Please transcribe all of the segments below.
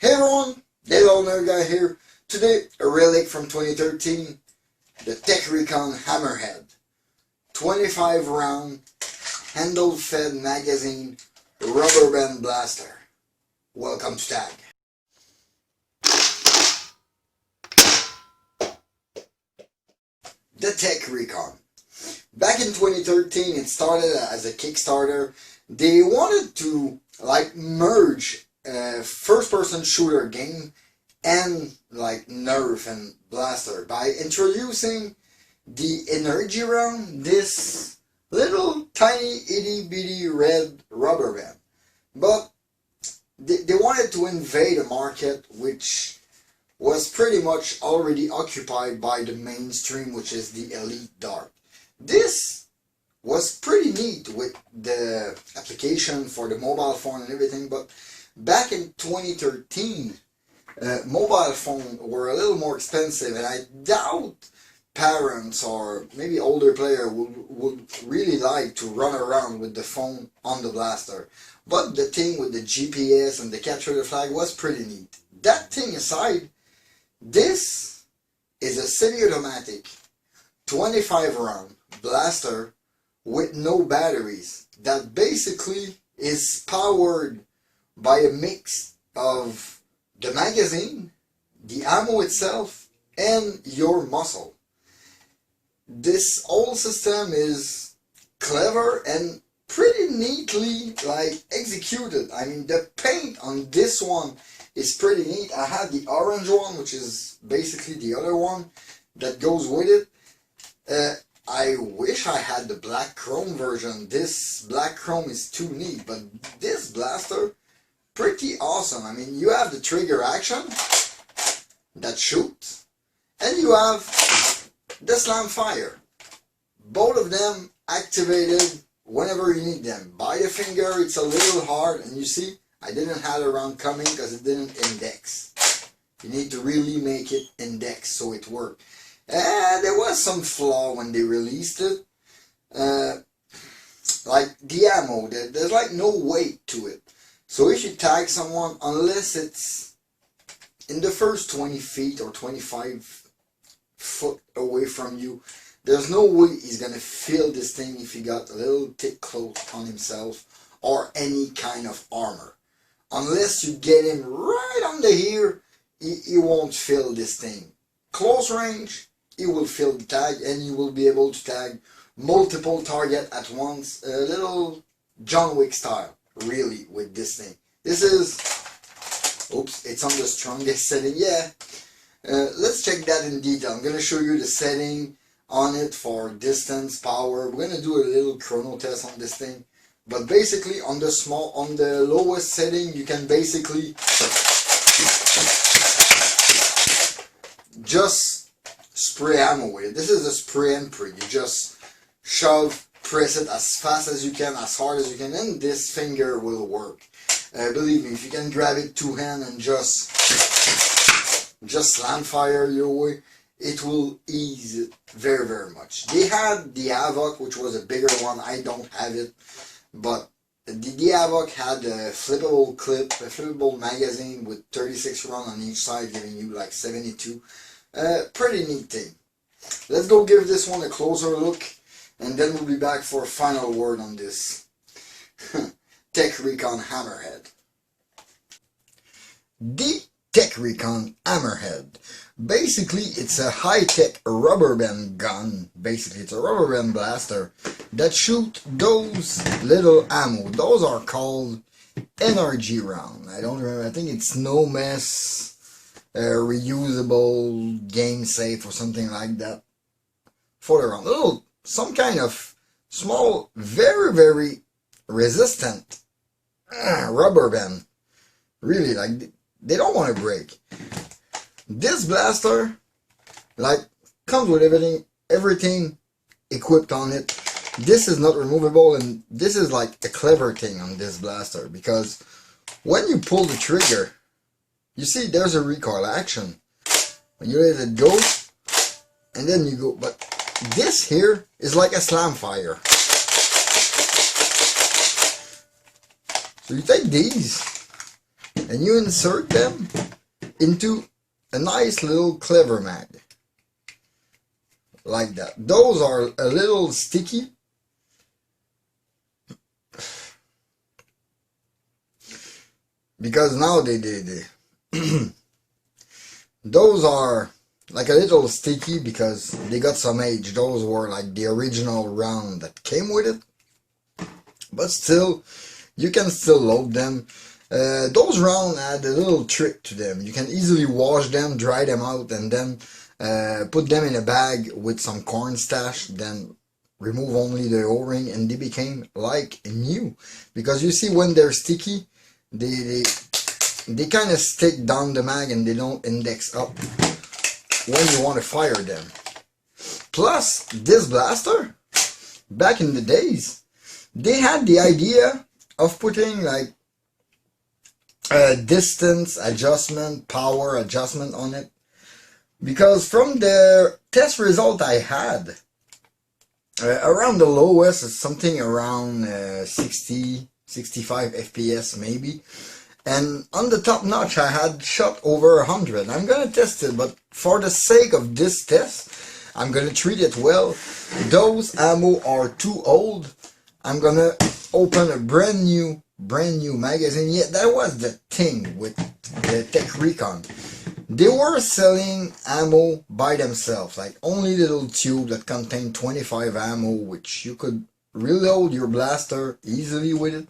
Hey everyone, thatoldnerfguy here. Today, a relic from 2013, the Tek Recon Hammer Head. 25 round, handle fed magazine, rubber band blaster. Welcome to TAG. The Tek Recon. Back in 2013, it started as a Kickstarter. They wanted to merge first-person shooter game and nerf and blaster by introducing the energy round, this little tiny itty bitty red rubber band. But they wanted to invade a market which was pretty much already occupied by the mainstream, which is the Elite Dart. This was pretty neat with the application for the mobile phone and everything, but back in 2013, mobile phones were a little more expensive, and I doubt parents or maybe older players would really like to run around with the phone on the blaster. But the thing with the GPS and the capture the flag was pretty neat. That thing aside, this is a semi-automatic 25 round blaster with no batteries that basically is powered by a mix of the magazine, the ammo itself, and your muscle. This whole system is clever and pretty neatly executed. I mean, the paint on this one is pretty neat. I had the orange one, which is basically the other one that goes with it. I wish I had the black chrome version. This black chrome is too neat, but this blaster, pretty awesome. I mean, you have the trigger action that shoots, and you have the slam fire. Both of them activated whenever you need them. By the finger, it's a little hard, and you see, I didn't have it around coming because it didn't index. You need to really make it index so it worked. There was some flaw when they released it. Like the ammo, there's no weight to it. So if you tag someone, unless it's in the first 20 feet or 25 foot away from you, there's no way he's going to feel this thing if he got a little thick cloth on himself or any kind of armor. Unless you get him right under here, he won't feel this thing. Close range, he will feel the tag, and you will be able to tag multiple targets at once. A little John Wick style, really, with this thing. This is, oops, it's on the strongest setting, yeah. Let's check that in detail. I'm going to show you the setting on it for distance, power. We're going to do a little chrono test on this thing. But basically, on the lowest setting, you can basically just spray ammo with it. This is a spray and pray. You just shove, press it as fast as you can, as hard as you can, and this finger will work. Believe me, if you can grab it two hands and just slam fire your way, it will ease it very, very much. They had the Havoc, which was a bigger one. I don't have it, but the Havoc had a flippable clip, a flippable magazine with 36 rounds on each side, giving you 72. Pretty neat thing. Let's go give this one a closer look, and then we'll be back for a final word on this Tek Recon Hammer Head. The Tek Recon Hammer Head. Basically, it's a high-tech rubber band gun. Basically, it's a rubber band blaster that shoots those little ammo. Those are called energy round. I don't remember. I think it's no mess. Reusable, game safe, or something like that for the round. Little, some kind of small, very, very resistant rubber band. Really, they don't want to break. This blaster, comes with everything equipped on it. This is not removable, and this is a clever thing on this blaster, because when you pull the trigger, you see, there's a recoil action. When you let it go, and then you go. But this here is like a slam fire. So you take these, and you insert them into a nice little clever mag. Like that. Those are a little sticky. Because now they those are like a little sticky because they got some age. Those were like the original round that came with it. But still, you can still load them. Those rounds had a little trick to them. You can easily wash them, dry them out, and then put them in a bag with some corn stash, then remove only the O-ring, and they became like new. Because you see, when they're sticky, they kind of stick down the mag and they don't index up when you want to fire them. Plus, this blaster, back in the days, they had the idea of putting like distance adjustment, power adjustment on it. Because from the test result I had, around the lowest is something around 60, 65 FPS maybe. And on the top notch I had shot over 100. I'm gonna test it, but for the sake of this test, I'm gonna treat it well. Those ammo are too old. I'm gonna open a brand new magazine. Yeah, that was the thing with the Tek Recon. They were selling ammo by themselves, like only little tube that contained 25 ammo, which you could reload your blaster easily with it.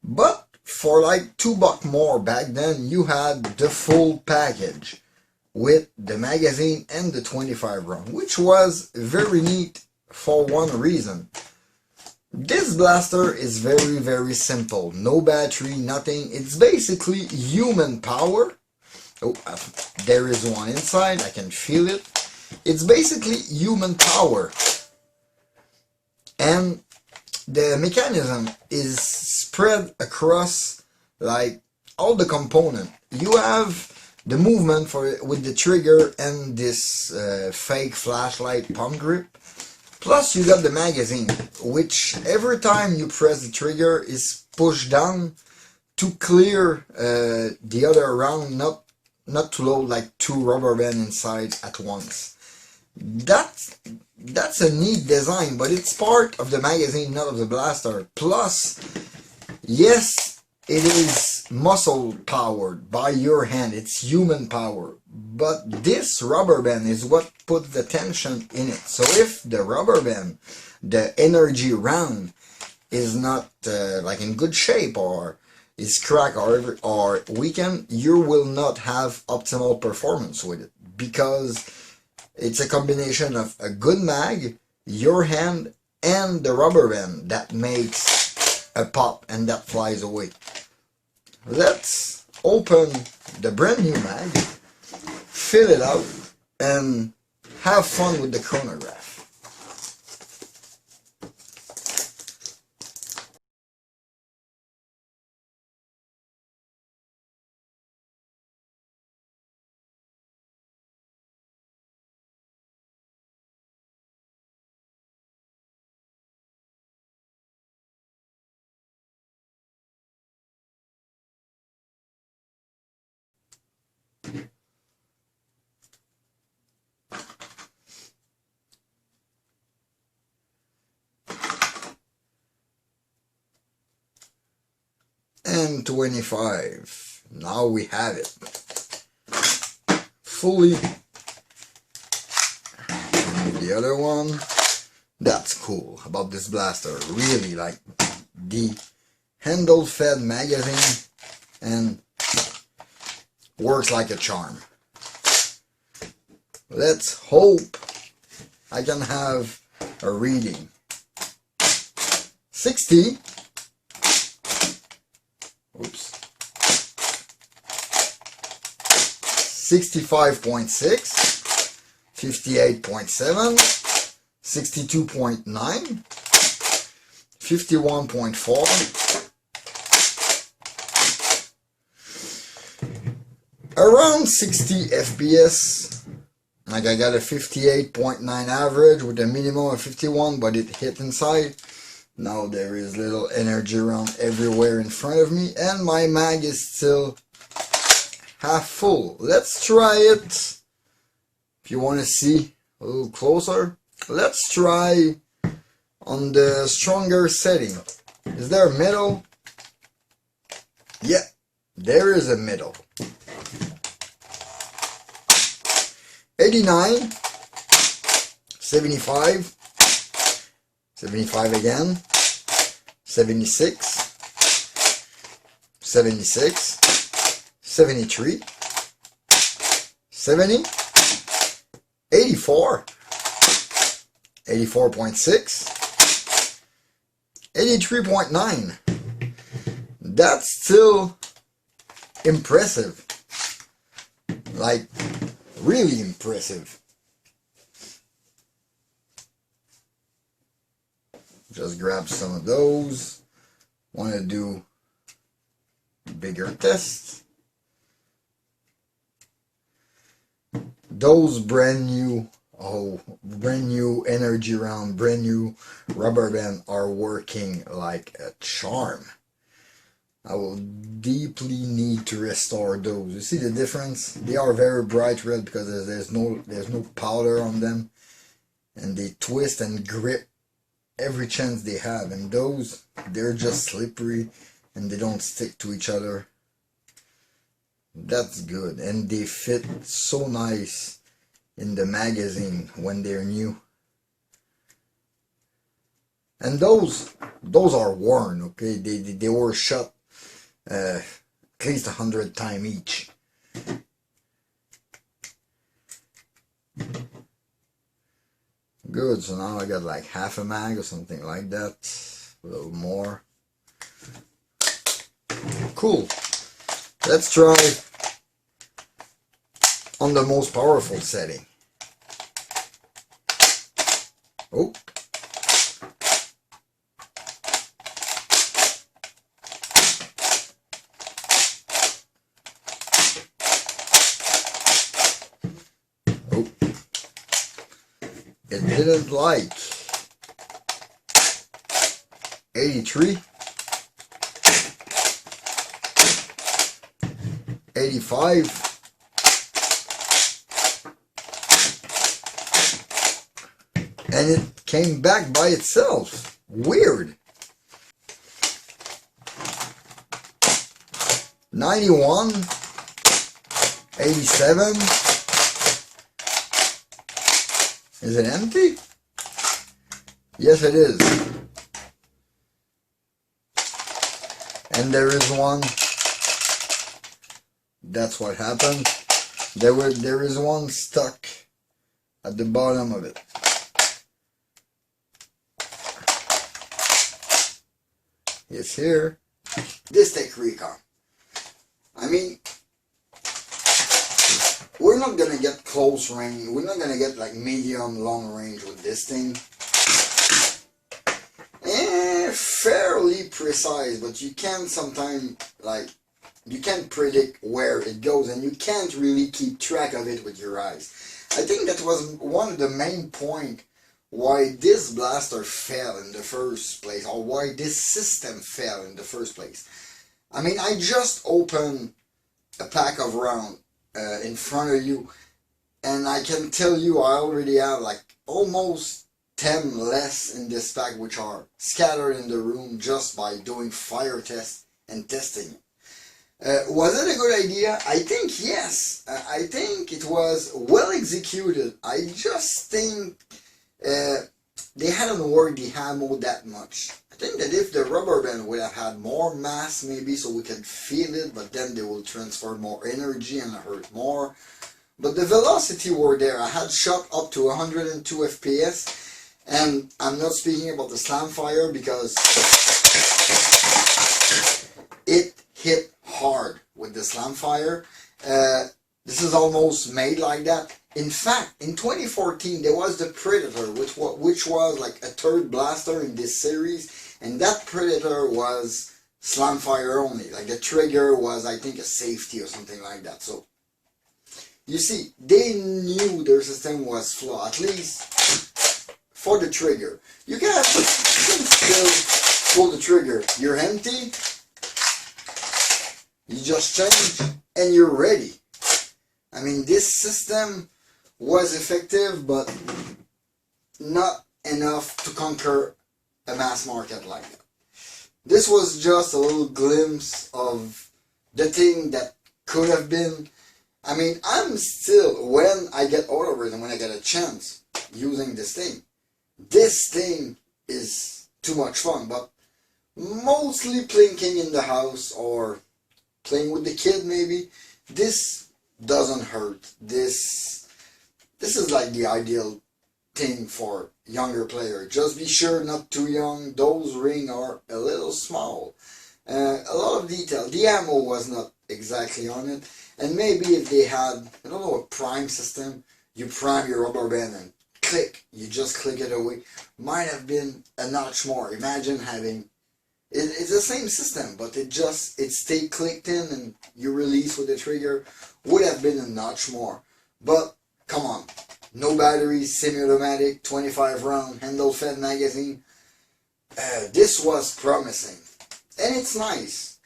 But for like $2 more back then, you had the full package with the magazine and the 25 round, which was very neat for one reason. This blaster is very, very simple. No battery, nothing. It's basically human power. Oh, there is one inside. I can feel it. It's basically human power. And the mechanism is spread across like all the component. You have the movement with the trigger and this fake flashlight pump grip. Plus you got the magazine, which every time you press the trigger is pushed down to clear the other round, not to load like 2 rubber bands inside at once. That's a neat design, but it's part of the magazine, not of the blaster. Plus, yes, it is muscle powered by your hand. It's human power. But this rubber band is what puts the tension in it. So if the rubber band, the energy round, is not like in good shape or is cracked or weakened, you will not have optimal performance with it, because it's a combination of a good mag, your hand, and the rubber band that makes a pop and that flies away. Let's open the brand new mag, fill it out, and have fun with the chronograph. And 25. Now we have it. Fully. The other one. That's cool about this blaster. Really, like the handle fed magazine and works like a charm. Let's hope I can have a reading. 60. Oops. 65.6, 58.7, 62.9, 51.4, around 60 FPS. Like I got a 58.9 average with a minimum of 51, but it hit inside. Now there is little energy around everywhere in front of me, and my mag is still half full. Let's try it. If you want to see a little closer, let's try on the stronger setting. Is there a middle? Yeah, there is a middle. 89, 75, 75 again, 76, 76, 73, 70, 84, 84.6, 83.9. That's still impressive. Like, really impressive. Just grab some of those. Want to do bigger tests. Those brand new energy round, brand new rubber band are working like a charm. I will deeply need to restore those. You see the difference? They are very bright red because there's no powder on them, and they twist and grip every chance they have. And those, they're just slippery and they don't stick to each other. That's good, and they fit so nice in the magazine when they're new. And those are worn. Okay, they were shot at least 100 times each. Good, so now I got like half a mag or something like that, a little more. Cool. Let's try on the most powerful setting. Oh. It didn't like 83, 85, and it came back by itself. Weird. 91, 87. Is it empty? Yes, it is. And there is one. That's what happened. There is one stuck at the bottom of it. It's here. This Tek Recon. I mean, we're not gonna get close range. We're not gonna get like medium long range with this thing. Fairly precise, but you can sometimes, like, you can't predict where it goes, and you can't really keep track of it with your eyes. I think that was one of the main points why this blaster fell in the first place, or why this system fell in the first place. I mean, I just opened a pack of rounds in front of you, and I can tell you I already have like almost 10 less in this pack, which are scattered in the room just by doing fire tests and testing it. Was it a good idea? I think yes. I think it was well executed. I just think they hadn't worked the ammo that much. I think that if the rubber band would have had more mass, maybe, so we could feel it, but then they will transfer more energy and hurt more. But the velocity were there. I had shot up to 102 FPS, and I'm not speaking about the slam fire because it hit hard with the slam fire. This is almost made like that. In fact, in 2014, there was the Predator, which was like a third blaster in this series, and that Predator was slam fire only. Like the trigger was, I think, a safety or something like that. So, you see, they knew their system was flawed, at least for the trigger. You can still pull the trigger. You're empty. You just change and you're ready. I mean, this system was effective, but not enough to conquer a mass market like that. This was just a little glimpse of the thing that could have been. I mean, I'm still, when I get out of it and when I get a chance using this thing is too much fun, but mostly plinking in the house or playing with the kid maybe, this doesn't hurt. This is like the ideal thing for younger players. Just be sure not too young. Those rings are a little small. A lot of detail. The ammo was not exactly on it. And maybe if they had, I don't know, a prime system, you prime your rubber band and click, you just click it away. Might have been a notch more. Imagine having, it's the same system, but it stay clicked in and you release with the trigger. Would have been a notch more. But, come on. No batteries, semi-automatic, 25 round, handle-fed magazine. This was promising. And it's nice.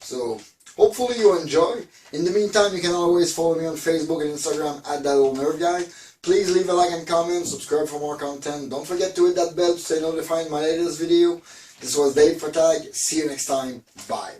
So, hopefully you enjoy. In the meantime, you can always follow me on Facebook and Instagram at thatoldnerfguy. Please leave a like and comment, subscribe for more content. Don't forget to hit that bell to stay notified of my latest video. This was Dave for Tag. See you next time. Bye.